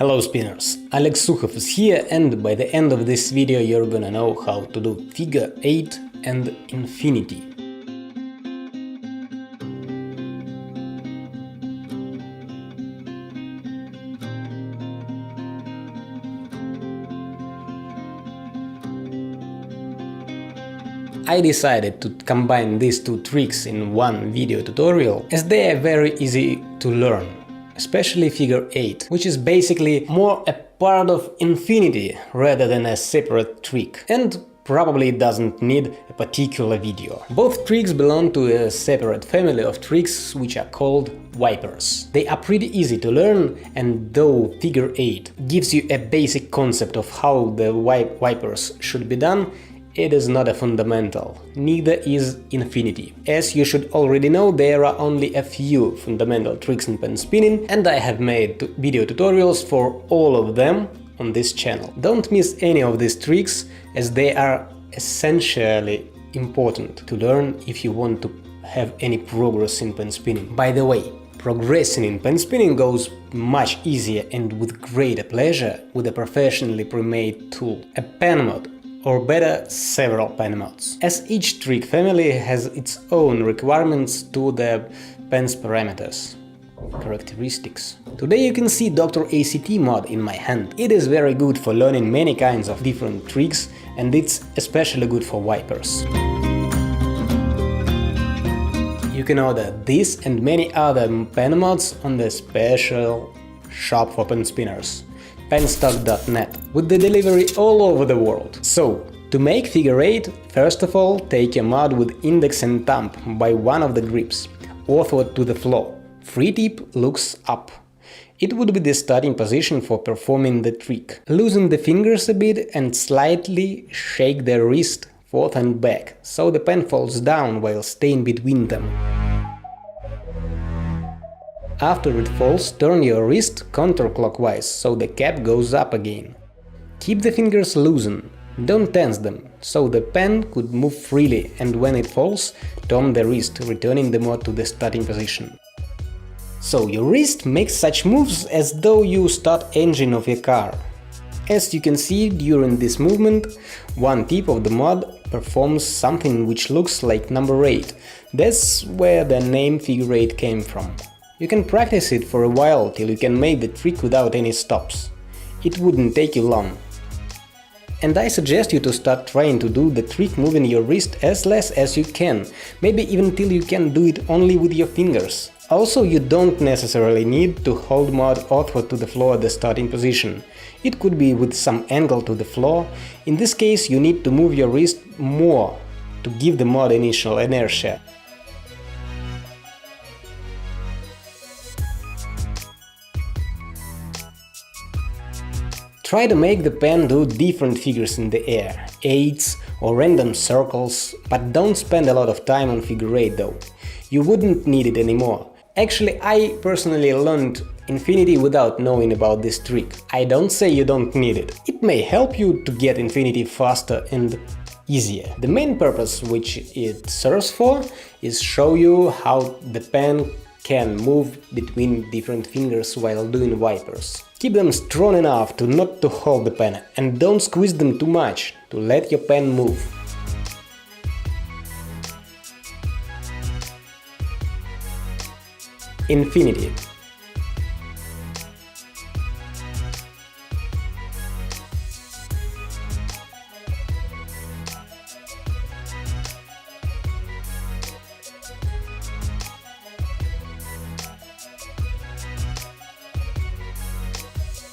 Hello spinners, Alex Sukhov is here, and by the end of this video you're gonna know how to do figure 8 and infinity. I decided to combine these two tricks in one video tutorial as they are very easy to learn. Especially figure 8, which is basically more a part of infinity rather than a separate trick, and probably doesn't need a particular video. Both tricks belong to a separate family of tricks which are called wipers. They are pretty easy to learn, and though figure 8 gives you a basic concept of how the wipers should be done, it is not a fundamental, neither is infinity. As you should already know, there are only a few fundamental tricks in pen spinning, and I have made video tutorials for all of them on this channel. Don't miss any of these tricks, as they are essentially important to learn if you want to have any progress in pen spinning. By the way, progressing in pen spinning goes much easier and with greater pleasure with a professionally pre-made tool, a pen mod, or better, several pen mods, as each trick family has its own requirements to the pen's parameters, characteristics. Today you can see Dr. ACT mod in my hand. It is very good for learning many kinds of different tricks, and it's especially good for wipers. You can order this and many other pen mods on the special shop for pen spinners, penstock.net, with the delivery all over the world. So, to make figure 8, first of all, take a mod with index and thumb by one of the grips, orthward to the floor. Free tip looks up. It would be the starting position for performing the trick. Loosen the fingers a bit and slightly shake the wrist forth and back, so the pen falls down while staying between them. After it falls, turn your wrist counterclockwise, so the cap goes up again. Keep the fingers loosened, don't tense them, so the pen could move freely, and when it falls, turn the wrist, returning the mod to the starting position. So your wrist makes such moves as though you start engine of your car. As you can see, during this movement, one tip of the mod performs something which looks like number 8. That's where the name figure 8 came from. You can practice it for a while till you can make the trick without any stops. It wouldn't take you long. And I suggest you to start trying to do the trick moving your wrist as less as you can, maybe even till you can do it only with your fingers. Also, you don't necessarily need to hold mod outward to the floor at the starting position. It could be with some angle to the floor. In this case, you need to move your wrist more to give the mod initial inertia. Try to make the pen do different figures in the air, 8s or random circles, but don't spend a lot of time on figure 8 though. You wouldn't need it anymore. Actually, I personally learned infinity without knowing about this trick. I don't say you don't need it. It may help you to get infinity faster and easier. The main purpose which it serves for is show you how the pen can move between different fingers while doing wipers. Keep them strong enough to not to hold the pen, and don't squeeze them too much to let your pen move. Infinity.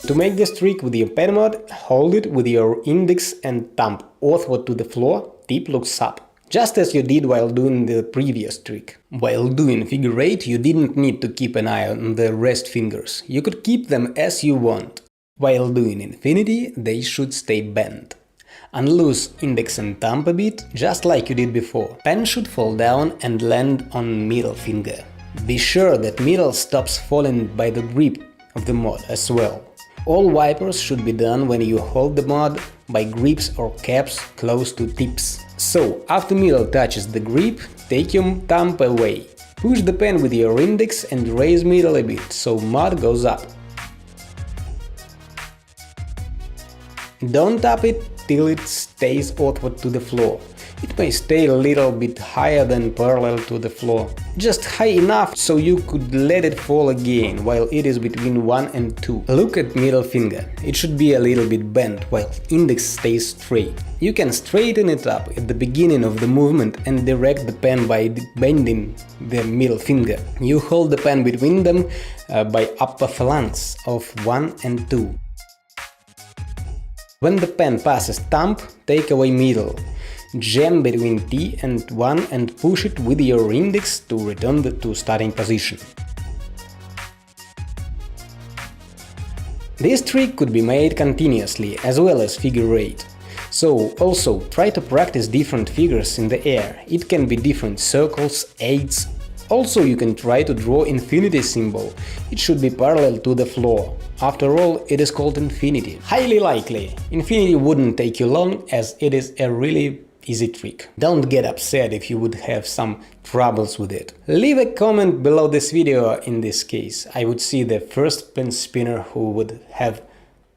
To make this trick with your pen mod, hold it with your index and thumb outward to the floor, tip looks up, just as you did while doing the previous trick. While doing figure 8, you didn't need to keep an eye on the rest fingers, you could keep them as you want. While doing infinity, they should stay bent. Unloose index and thumb a bit, just like you did before. Pen should fall down and land on middle finger. Be sure that middle stops falling by the grip of the mod as well. All wipers should be done when you hold the mod by grips or caps close to tips. So, after middle touches the grip, take your thumb away. Push the pen with your index and raise middle a bit, so mod goes up. Don't tap it till it stays outward to the floor. It may stay a little bit higher than parallel to the floor. Just high enough so you could let it fall again while it is between 1 and 2. Look at middle finger. It should be a little bit bent while index stays straight. You can straighten it up at the beginning of the movement and direct the pen by bending the middle finger. You hold the pen between them by upper phalanx of 1 and 2. When the pen passes thumb, take away middle. Jam between T and 1 and push it with your index to return to starting position. This trick could be made continuously as well as figure 8. So also try to practice different figures in the air. It can be different circles, 8s. Also you can try to draw infinity symbol. It should be parallel to the floor. After all, it is called infinity. Highly likely, infinity wouldn't take you long as it is a really easy trick. Don't get upset if you would have some troubles with it. Leave a comment below this video in this case. I would see the first pen spinner who would have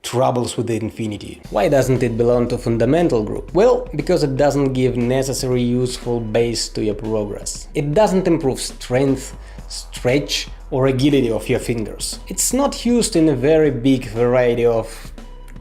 troubles with the infinity. Why doesn't it belong to fundamental group? Well, because it doesn't give necessary useful base to your progress. It doesn't improve strength, stretch or agility of your fingers. It's not used in a very big variety of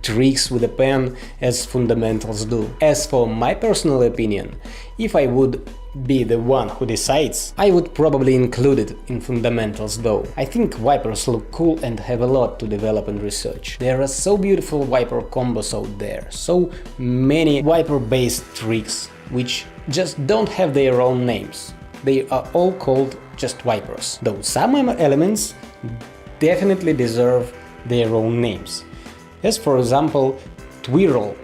tricks with a pen as fundamentals do. As for my personal opinion, if I would be the one who decides, I would probably include it in fundamentals though. I think wipers look cool and have a lot to develop and research. There are so beautiful wiper combos out there, so many wiper-based tricks which just don't have their own names. They are all called just wipers, though some elements definitely deserve their own names. As for example, twirl,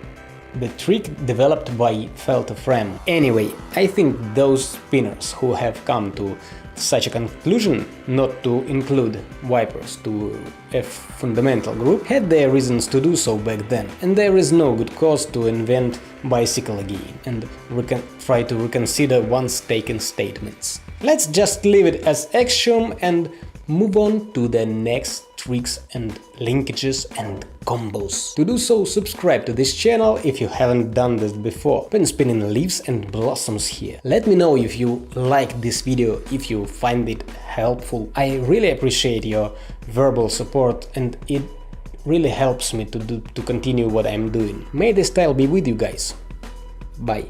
the trick developed by Feltefrem. Anyway, I think those spinners who have come to such a conclusion not to include wipers to a fundamental group had their reasons to do so back then, and there is no good cause to invent bicycle again and try to reconsider once taken statements. Let's just leave it as axiom and move on to the next tricks and linkages and combos. To do so, subscribe to this channel if you haven't done this before. Pen spinning leaves and blossoms here. Let me know if you like this video, if you find it helpful. I really appreciate your verbal support and it really helps me to continue what I'm doing. May this style be with you guys. Bye.